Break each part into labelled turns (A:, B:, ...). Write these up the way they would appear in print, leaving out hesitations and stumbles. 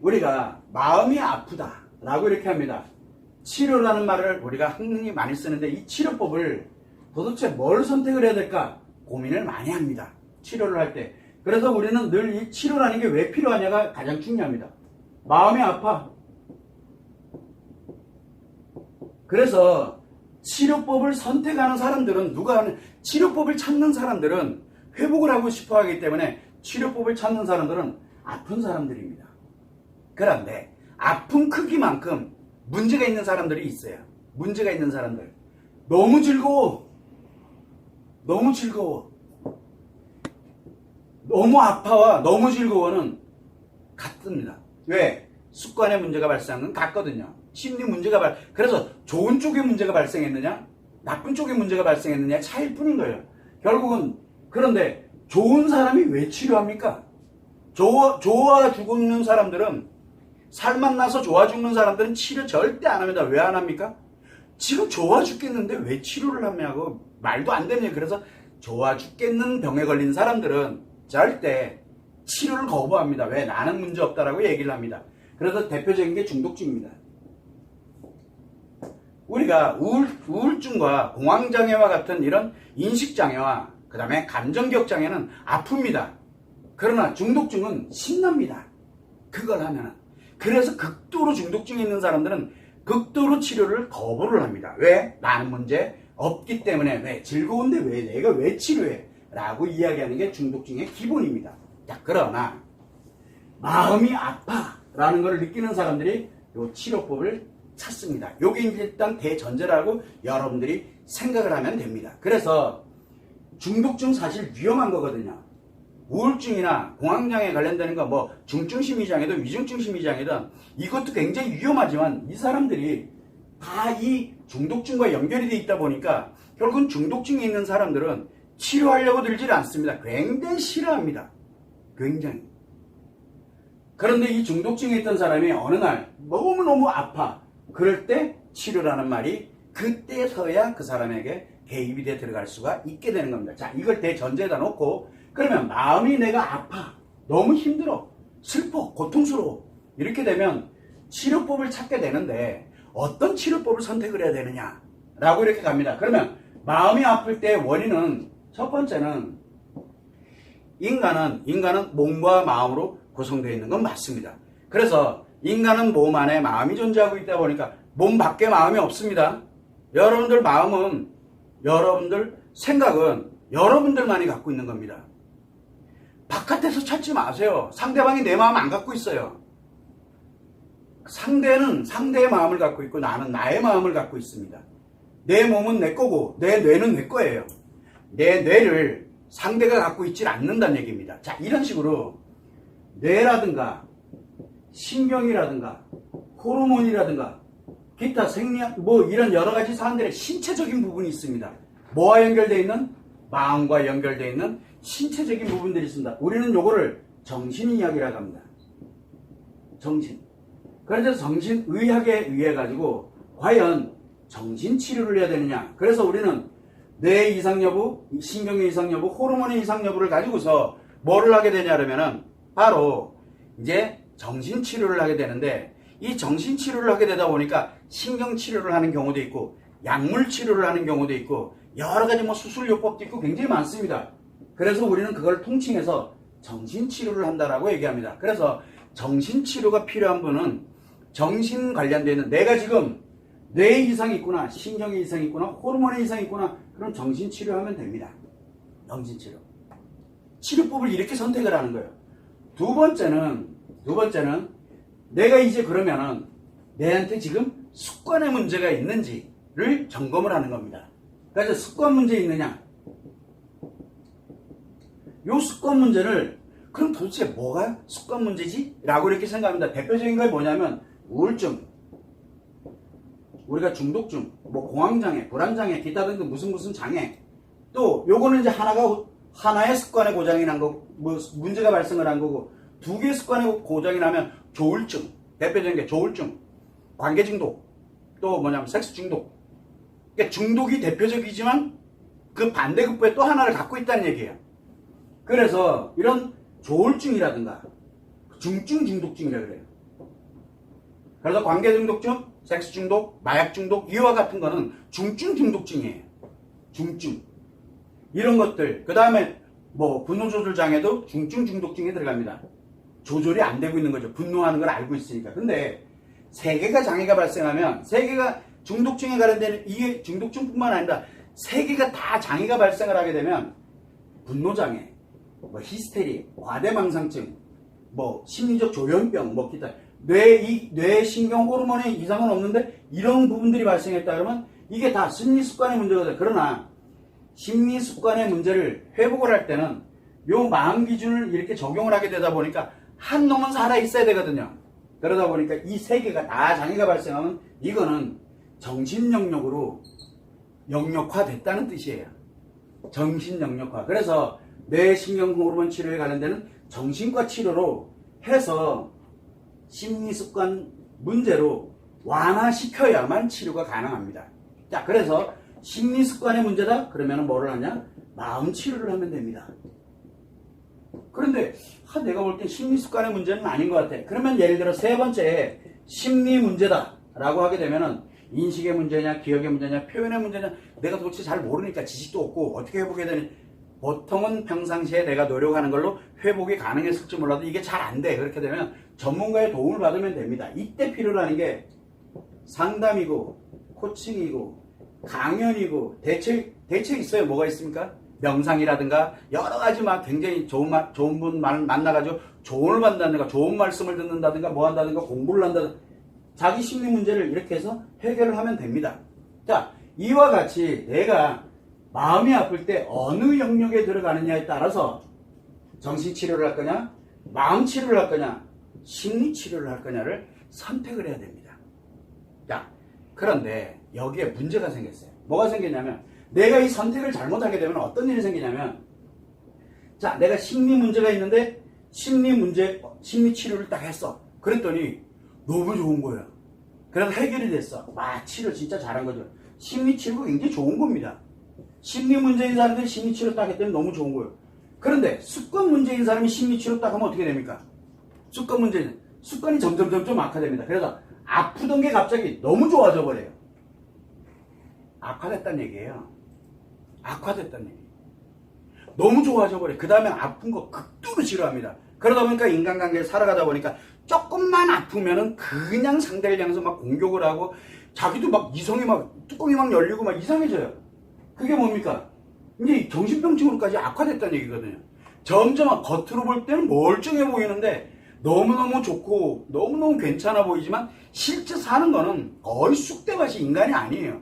A: 우리가 마음이 아프다 라고 이렇게 합니다. 치료라는 말을 우리가 흔히 많이 쓰는데 이 치료법을 도대체 뭘 선택을 해야 될까 고민을 많이 합니다. 치료를 할 때. 그래서 우리는 늘 이 치료라는 게 왜 필요하냐가 가장 중요합니다. 마음이 아파. 그래서 치료법을 선택하는 사람들은 치료법을 찾는 사람들은 회복을 하고 싶어 하기 때문에 치료법을 찾는 사람들은 아픈 사람들입니다. 그런데 아픈 크기만큼 문제가 있는 사람들이 있어요. 문제가 있는 사람들. 너무 즐거워. 너무 즐거워. 너무 아파와 너무 즐거워는 같습니다. 왜? 습관의 문제가 발생하는 건 같거든요. 심리 문제가 그래서 좋은 쪽에 문제가 발생했느냐 나쁜 쪽에 문제가 발생했느냐 차이일 뿐인 거예요. 결국은. 그런데 좋은 사람이 왜 치료합니까? 좋아 죽는 사람들은 살만 나서 좋아 죽는 사람들은 치료 절대 안 합니다. 왜 안 합니까? 지금 좋아 죽겠는데 왜 치료를 하냐고 말도 안 되네요. 그래서 좋아 죽겠는 병에 걸린 사람들은 절대 치료를 거부합니다. 왜? 나는 문제 없다라고 얘기를 합니다. 그래서 대표적인 게 중독증입니다. 우리가 우울증과 공황장애와 같은 이런 인식장애와 그 다음에 감정기억장애는 아픕니다. 그러나 중독증은 신납니다. 그걸 하면은. 그래서 극도로 중독증이 있는 사람들은 극도로 치료를 거부를 합니다. 왜? 나는 문제 없기 때문에. 왜? 즐거운데 왜 내가 왜 치료해? 라고 이야기하는 게 중독증의 기본입니다. 자, 그러나 마음이 아파 라는 걸 느끼는 사람들이 이 치료법을 찾습니다. 요게 일단 대전제라고 여러분들이 생각을 하면 됩니다. 그래서 중독증 사실 위험한 거거든요. 우울증이나 공황장애 관련되는 거 뭐 중증심리장애든 위중증심리장애든 이것도 굉장히 위험하지만 이 사람들이 다 이 중독증과 연결이 되어 있다 보니까 결국은 중독증이 있는 사람들은 치료하려고 들질 않습니다. 굉장히 싫어합니다. 굉장히. 그런데 이 중독증에 있던 사람이 어느 날 너무너무 아파. 그럴 때 치료라는 말이 그때서야 그 사람에게 개입이 돼 들어갈 수가 있게 되는 겁니다. 자, 이걸 대전제에다 놓고 그러면 마음이 내가 아파. 너무 힘들어. 슬퍼. 고통스러워. 이렇게 되면 치료법을 찾게 되는데 어떤 치료법을 선택을 해야 되느냐 라고 이렇게 갑니다. 그러면 마음이 아플 때 원인은 첫 번째는 인간은 몸과 마음으로 구성되어 있는 건 맞습니다. 그래서 인간은 몸 안에 마음이 존재하고 있다 보니까 몸 밖에 마음이 없습니다. 여러분들 마음은 여러분들 생각은 여러분들만이 갖고 있는 겁니다. 바깥에서 찾지 마세요. 상대방이 내 마음 안 갖고 있어요. 상대는 상대의 마음을 갖고 있고 나는 나의 마음을 갖고 있습니다. 내 몸은 내 거고 내 뇌는 내 거예요. 내 뇌를 상대가 갖고 있질 않는다는 얘기입니다. 자, 이런 식으로 뇌라든가 신경이라든가 호르몬이라든가 기타 생리학 뭐 이런 여러 가지 사람들의 신체적인 부분이 있습니다. 뭐와 연결되어 있는? 마음과 연결되어 있는 신체적인 부분들이 있습니다. 우리는 요거를 정신의학이라고 합니다. 정신. 그래서 정신의학에 의해 가지고 과연 정신치료를 해야 되느냐. 그래서 우리는 뇌 이상 여부, 신경의 이상 여부, 호르몬의 이상 여부를 가지고서 뭐를 하게 되냐 그러면은 바로 이제 정신치료를 하게 되는데 이 정신치료를 하게 되다 보니까 신경치료를 하는 경우도 있고 약물치료를 하는 경우도 있고 여러 가지 뭐 수술요법도 있고 굉장히 많습니다. 그래서 우리는 그걸 통칭해서 정신치료를 한다라고 얘기합니다. 그래서 정신치료가 필요한 분은 정신 관련되어 있는 내가 지금 뇌에 이상이 있구나, 신경에 이상이 있구나, 호르몬에 이상이 있구나, 그럼 정신치료하면 됩니다. 정신치료. 치료법을 이렇게 선택을 하는 거예요. 두 번째는 내가 이제 그러면은 내한테 지금 습관의 문제가 있는지를 점검을 하는 겁니다. 그래서 습관 문제 있느냐? 요 습관 문제를 그럼 도대체 뭐가 습관 문제지? 라고 이렇게 생각합니다. 대표적인 게 뭐냐면 우울증, 우리가 중독증, 뭐 공황장애, 불안장애, 기타 등등 무슨 장애. 또 요거는 이제 하나의 습관의 고장이 난 거고 뭐 문제가 발생을 한 거고 두 개의 습관의 고장이 나면 조울증, 대표적인 게 조울증, 관계 중독, 또 뭐냐면 섹스 중독. 그러니까 중독이 대표적이지만 그 반대급부에 또 하나를 갖고 있다는 얘기예요. 그래서 이런 조울증이라든가 중증 중독증이라 그래요. 그래서 관계 중독증, 섹스 중독, 마약 중독 이와 같은 거는 중증 중독증이에요. 중증. 이런 것들. 그 다음에 뭐 분노 조절 장애도 중증 중독증에 들어갑니다. 조절이 안 되고 있는 거죠. 분노하는 걸 알고 있으니까. 근데 세 개가 장애가 발생하면 세 개가 중독증에 관련된 이게 중독증뿐만 아니라 세 개가 다 장애가 발생을 하게 되면 분노 장애, 뭐 히스테리, 과대망상증, 뭐 심리적 조현병, 뭐 기타 뇌 신경 호르몬에 이상은 없는데 이런 부분들이 발생했다 그러면 이게 다 심리 습관의 문제거든요. 그러나 심리 습관의 문제를 회복을 할 때는 요 마음 기준을 이렇게 적용을 하게 되다 보니까 한 놈은 살아 있어야 되거든요. 그러다 보니까 이 세 개가 다 장애가 발생하면 이거는 정신 영역으로 영역화됐다는 뜻이에요. 정신 영역화. 그래서 뇌신경 호르몬 치료에 관련되는 정신과 치료로 해서 심리 습관 문제로 완화시켜야만 치료가 가능합니다. 자, 그래서 심리 습관의 문제다? 그러면 뭐를 하냐? 마음 치료를 하면 됩니다. 그런데 내가 볼 땐 심리 습관의 문제는 아닌 것 같아. 그러면 예를 들어 세 번째 심리 문제다 라고 하게 되면은 인식의 문제냐, 기억의 문제냐, 표현의 문제냐, 내가 도대체 잘 모르니까 지식도 없고 어떻게 회복해야 되니? 보통은 평상시에 내가 노력하는 걸로 회복이 가능했을지 몰라도 이게 잘 안 돼. 그렇게 되면 전문가의 도움을 받으면 됩니다. 이때 필요로 하는 게 상담이고 코칭이고 강연이고 대책 있어요. 뭐가 있습니까? 명상이라든가 여러 가지 막 굉장히 좋은 분 만나가지고 조언을 받는다든가 좋은 말씀을 듣는다든가 뭐 한다든가 공부를 한다든가 자기 심리 문제를 이렇게 해서 해결을 하면 됩니다. 자, 이와 같이 내가 마음이 아플 때 어느 영역에 들어가느냐에 따라서 정신치료를 할 거냐, 마음치료를 할 거냐, 심리치료를 할 거냐를 선택을 해야 됩니다. 자, 그런데 여기에 문제가 생겼어요. 뭐가 생겼냐면 내가 이 선택을 잘못하게 되면 어떤 일이 생기냐면 자, 내가 심리 문제가 있는데 심리치료를 딱 했어. 그랬더니 너무 좋은 거야. 그래서 해결이 됐어. 치료 진짜 잘한 거죠. 심리치료가 굉장히 좋은 겁니다. 심리 문제인 사람들이 심리치료 딱 했더니 너무 좋은 거예요. 그런데 습관 문제인 사람이 심리치료 딱 하면 어떻게 됩니까? 습관이 점점 악화됩니다. 그래서 아프던 게 갑자기 너무 좋아져 버려요. 악화됐다는 얘기예요. 악화됐다는 얘기예요. 너무 좋아져 버려요. 그 다음에 아픈 거 극도로 싫어합니다. 그러다 보니까 인간관계에 살아가다 보니까 조금만 아프면은 그냥 상대를 향해서 막 공격을 하고 자기도 막 이성이 막 뚜껑이 막 열리고 막 이상해져요. 그게 뭡니까? 이제 정신병증으로까지 악화됐다는 얘기거든요. 점점 겉으로 볼 때는 멀쩡해 보이는데 너무너무 좋고 너무너무 괜찮아 보이지만 실제 사는 거는 거의 쑥대밭이 인간이 아니에요.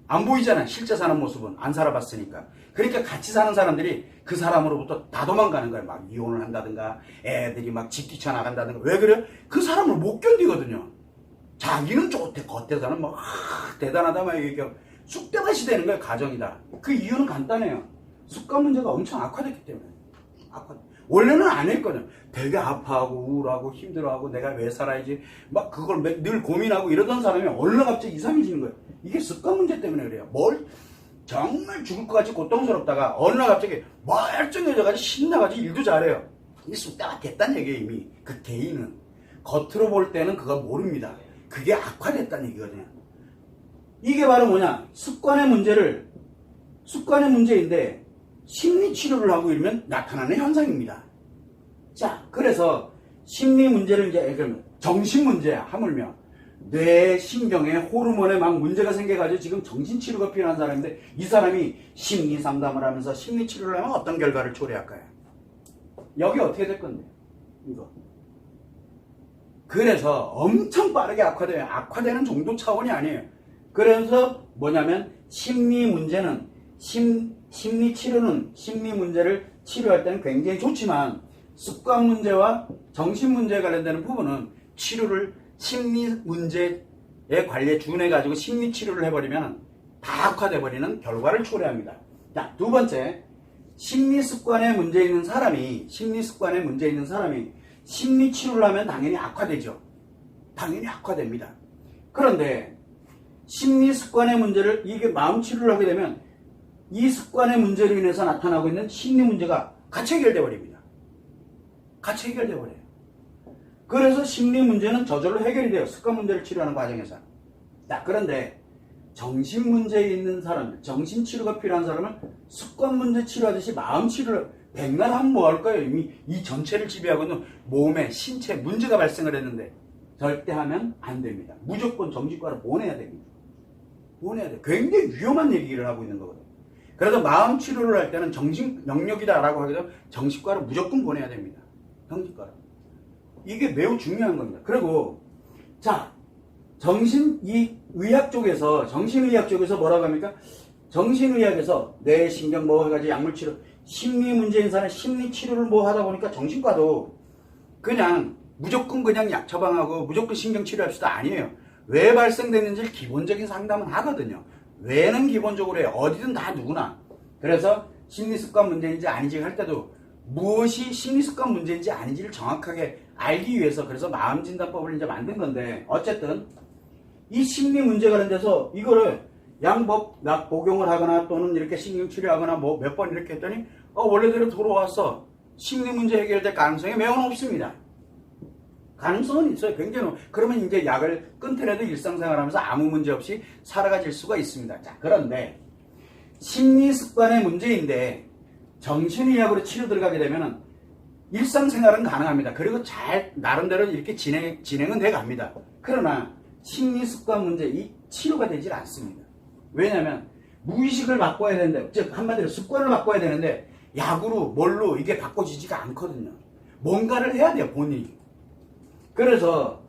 A: 안 보이잖아. 실제 사는 모습은 안 살아봤으니까. 그러니까 같이 사는 사람들이 그 사람으로부터 다 도망가는 거예요. 막 이혼을 한다든가 애들이 막 집 뛰쳐나간다든가. 왜 그래요? 그 사람을 못 견디거든요. 자기는 좋대. 겉에서는 막 대단하다 막 얘기하고 쑥대밭이 되는 거예요. 가정이다. 그 이유는 간단해요. 습관 문제가 엄청 악화됐기 때문에. 원래는 안 했거든. 되게 아파하고 우울하고 힘들어하고 내가 왜 살아야지 막 그걸 늘 고민하고 이러던 사람이 어느 날 갑자기 이상해지는 거예요. 이게 습관 문제 때문에 그래요. 정말 죽을 것 같이 고통스럽다가 어느 날 갑자기 멀쩡해져가지고 신나가지고 일도 잘해요. 이게 쑥대가 됐다는 얘기예요. 이미 그 개인은 겉으로 볼 때는 그걸 모릅니다. 그게 악화됐다는 얘기거든요. 이게 바로 뭐냐, 습관의 문제인데 심리치료를 하고 이러면 나타나는 현상입니다. 자, 그래서 심리 문제를 이제 그러면 정신 문제야. 하물며 뇌 신경에 호르몬에 막 문제가 생겨가지고 지금 정신치료가 필요한 사람인데 이 사람이 심리 상담을 하면서 심리치료를 하면 어떤 결과를 초래할까요? 여기 어떻게 될 건데? 이거. 그래서 엄청 빠르게 악화돼요. 악화되는 정도 차원이 아니에요. 그래서 뭐냐면 심리 문제는 심리 치료는 심리 문제를 치료할 때는 굉장히 좋지만 습관 문제와 정신 문제에 관련되는 부분은 치료를 심리 문제에 관리에 준해가지고 심리 치료를 해버리면 다 악화돼 버리는 결과를 초래합니다. 자, 두 번째, 심리 습관에 문제 있는 사람이 심리 치료를 하면 당연히 악화되죠. 당연히 악화됩니다. 그런데 심리 습관의 문제를 이게 마음 치료를 하게 되면 이 습관의 문제로 인해서 나타나고 있는 심리 문제가 같이 해결돼 버립니다. 같이 해결돼 버려요. 그래서 심리 문제는 저절로 해결이 돼요. 습관 문제를 치료하는 과정에서. 자, 그런데 정신 문제에 있는 사람, 정신 치료가 필요한 사람은 습관 문제 치료하듯이 마음 치료를 백날 하면 뭐 할까요? 이미 이 전체를 지배하고 있는 몸에, 신체 문제가 발생을 했는데 절대 하면 안 됩니다. 무조건 정신과를 보내야 됩니다. 보내야 돼. 굉장히 위험한 얘기를 하고 있는 거거든요. 그래서 마음 치료를 할 때는 정신 영역이다라고 하게 되면 정신과를 무조건 보내야 됩니다. 정신과를. 이게 매우 중요한 겁니다. 그리고 자, 의학 쪽에서 정신의학 쪽에서 뭐라고 합니까? 정신의학에서 뇌 신경 뭐 해가지고 약물 치료, 심리 문제인 사람 심리 치료를 뭐 하다 보니까 정신과도 그냥 무조건 그냥 약 처방하고 무조건 신경 치료합시다 아니에요. 왜 발생됐는지 기본적인 상담은 하거든요. 왜는 기본적으로 해요. 어디든 다 누구나. 그래서 심리습관 문제인지 아닌지 할 때도 무엇이 심리습관 문제인지 아닌지를 정확하게 알기 위해서 그래서 마음진단법을 이제 만든 건데 어쨌든 이 심리 문제 관련돼서 이거를 약 복용을 하거나 또는 이렇게 신경치료하거나 뭐 몇 번 이렇게 했더니 원래대로 돌아와서 심리 문제 해결될 가능성이 매우 높습니다. 가능성은 있어요. 굉장히 높아요. 그러면 이제 약을 끊더라도 일상생활하면서 아무 문제 없이 살아가질 수가 있습니다. 자, 그런데 심리 습관의 문제인데 정신의학으로 치료 들어가게 되면은 일상생활은 가능합니다. 그리고 잘 나름대로 이렇게 진행은 돼 갑니다. 그러나 심리 습관 문제 이 치료가 되질 않습니다. 왜냐하면 무의식을 바꿔야 되는데 즉 한마디로 습관을 바꿔야 되는데 약으로 뭘로 이게 바꿔지지가 않거든요. 뭔가를 해야 돼요. 본인이. 그래서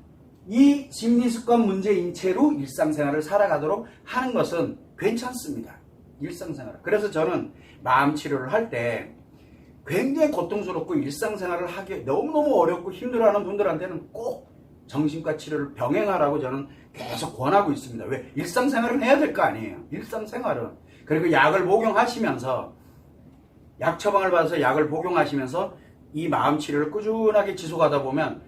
A: 이 심리습관 문제인 채로 일상생활을 살아가도록 하는 것은 괜찮습니다. 일상생활. 그래서 저는 마음치료를 할 때 굉장히 고통스럽고 일상생활을 하기 너무너무 어렵고 힘들어하는 분들한테는 꼭 정신과 치료를 병행하라고 저는 계속 권하고 있습니다. 왜? 일상생활은 해야 될 거 아니에요. 일상생활은. 그리고 약을 복용하시면서 약 처방을 받아서 약을 복용하시면서 이 마음치료를 꾸준하게 지속하다 보면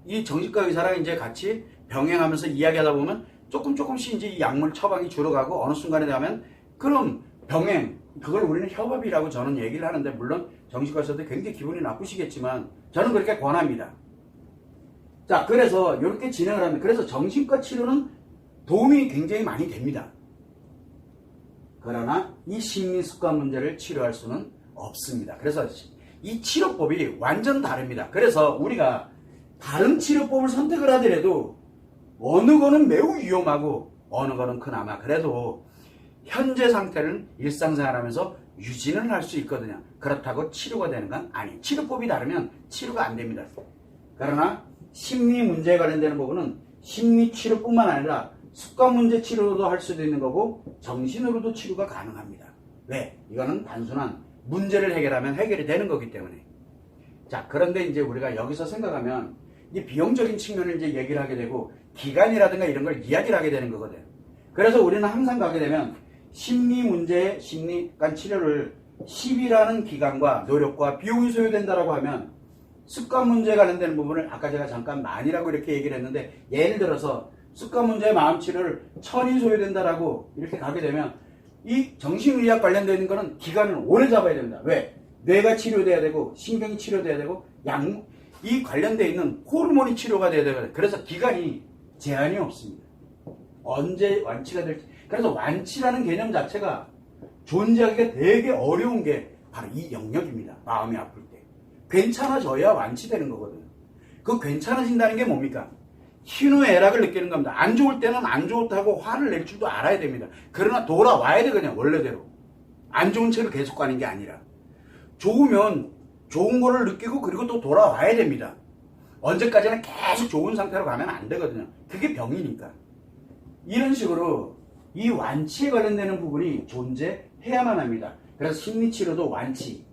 A: 이 정신과 의사랑 이제 같이 병행하면서 이야기하다 보면 조금씩 이제 이 약물 처방이 줄어가고 어느 순간에 되면 그럼 병행, 그걸 우리는 협업이라고 저는 얘기를 하는데 물론 정신과에서도 굉장히 기분이 나쁘시겠지만 저는 그렇게 권합니다. 자, 그래서 이렇게 진행을 합니다. 그래서 정신과 치료는 도움이 굉장히 많이 됩니다. 그러나 이 심리습관 문제를 치료할 수는 없습니다. 그래서 이 치료법이 완전 다릅니다. 그래서 우리가 다른 치료법을 선택을 하더라도 어느 거는 매우 위험하고 어느 거는 그나마 그래도 현재 상태는 일상생활하면서 유지는 할 수 있거든요. 그렇다고 치료가 되는 건 아니에요. 치료법이 다르면 치료가 안 됩니다. 그러나 심리 문제에 관련되는 부분은 심리 치료뿐만 아니라 습관 문제 치료도 할 수도 있는 거고 정신으로도 치료가 가능합니다. 왜? 이거는 단순한 문제를 해결하면 해결이 되는 거기 때문에. 자, 그런데 이제 우리가 여기서 생각하면 이 비용적인 측면을 이제 얘기를 하게 되고 기간이라든가 이런 걸 이야기를 하게 되는 거거든요. 그래서 우리는 항상 가게 되면 심리 문제, 심리관 치료를 10이라는 기간과 노력과 비용이 소요된다라고 하면 습관 문제에 관련되는 부분을 아까 제가 잠깐 만이라고 이렇게 얘기를 했는데 예를 들어서 습관 문제의 마음 치료를 1000이 소요된다라고 이렇게 가게 되면 이 정신의학 관련되는 거는 기간을 오래 잡아야 됩니다. 왜? 뇌가 치료돼야 되고 신경이 치료돼야 되고 이 관련되어 있는 호르몬이 치료가 돼야 되거든요. 그래서 기간이 제한이 없습니다. 언제 완치가 될지. 그래서 완치라는 개념 자체가 존재하기가 되게 어려운 게 바로 이 영역입니다. 마음이 아플 때. 괜찮아져야 완치되는 거거든요. 그 괜찮아진다는 게 뭡니까? 희노애락을 느끼는 겁니다. 안 좋을 때는 안 좋다고 화를 낼 줄도 알아야 됩니다. 그러나 돌아와야 되거든요. 원래대로. 안 좋은 채로 계속 가는 게 아니라. 좋으면 좋은 거를 느끼고 그리고 또 돌아와야 됩니다. 언제까지나 계속 좋은 상태로 가면 안 되거든요. 그게 병이니까. 이런 식으로 이 완치에 관련되는 부분이 존재해야만 합니다. 그래서 심리치료도 완치,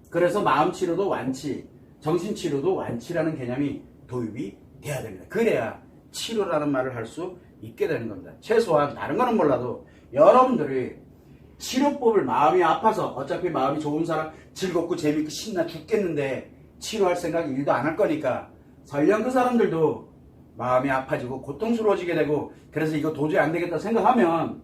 A: 그래서 마음치료도 완치, 정신치료도 완치라는 개념이 도입이 돼야 됩니다. 그래야 치료라는 말을 할 수 있게 되는 겁니다. 최소한 다른 거는 몰라도 여러분들이 치료법을 마음이 아파서 어차피 마음이 좋은 사람 즐겁고 재밌고 신나 죽겠는데 치료할 생각 1도 안 할 거니까 설령 그 사람들도 마음이 아파지고 고통스러워지게 되고 그래서 이거 도저히 안 되겠다 생각하면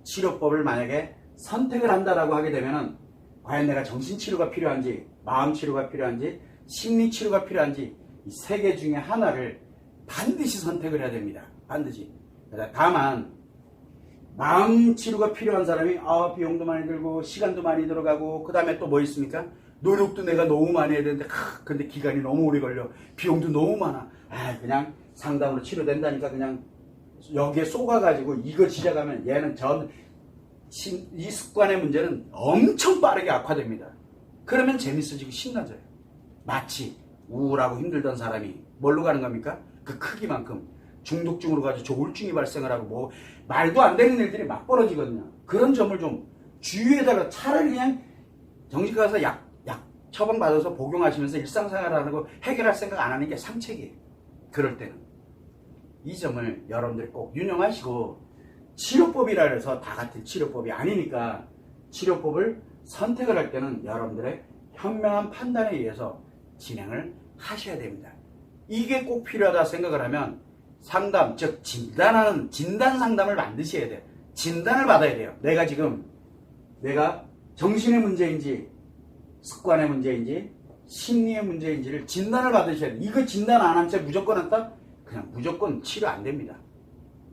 A: 치료법을 만약에 선택을 한다라고 하게 되면은 과연 내가 정신치료가 필요한지 마음치료가 필요한지 심리치료가 필요한지 이 세 개 중에 하나를 반드시 선택을 해야 됩니다. 반드시. 다만 마음 치료가 필요한 사람이 비용도 많이 들고 시간도 많이 들어가고 그 다음에 또 뭐 있습니까? 노력도 내가 너무 많이 해야 되는데 근데 기간이 너무 오래 걸려. 비용도 너무 많아. 그냥 상담으로 치료된다니까 그냥 여기에 쏘가가지고 이거 시작하면 얘는 이 습관의 문제는 엄청 빠르게 악화됩니다. 그러면 재밌어지고 신나져요. 마치 우울하고 힘들던 사람이 뭘로 가는 겁니까? 그 크기만큼 중독증으로 가지고 조울증이 발생을 하고 뭐 말도 안 되는 일들이 막 벌어지거든요. 그런 점을 좀 주의에다가 차라리 그냥 정신과 가서 약 처방받아서 복용하시면서 일상생활을 하고 해결할 생각 안 하는 게 상책이에요. 그럴 때는 이 점을 여러분들이 꼭 유념하시고, 치료법이라 해서 다 같은 치료법이 아니니까 치료법을 선택을 할 때는 여러분들의 현명한 판단에 의해서 진행을 하셔야 됩니다. 이게 꼭 필요하다 생각을 하면 상담, 즉 진단 상담을 만드셔야 돼요. 진단을 받아야 돼요. 내가 정신의 문제인지 습관의 문제인지 심리의 문제인지를 진단을 받으셔야 돼요. 이거 진단 안 한 채 무조건 한다? 그냥 무조건 치료 안 됩니다.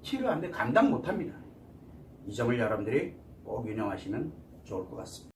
A: 치료 안 돼. 감당 못 합니다. 이 점을 여러분들이 꼭 유념하시면 좋을 것 같습니다.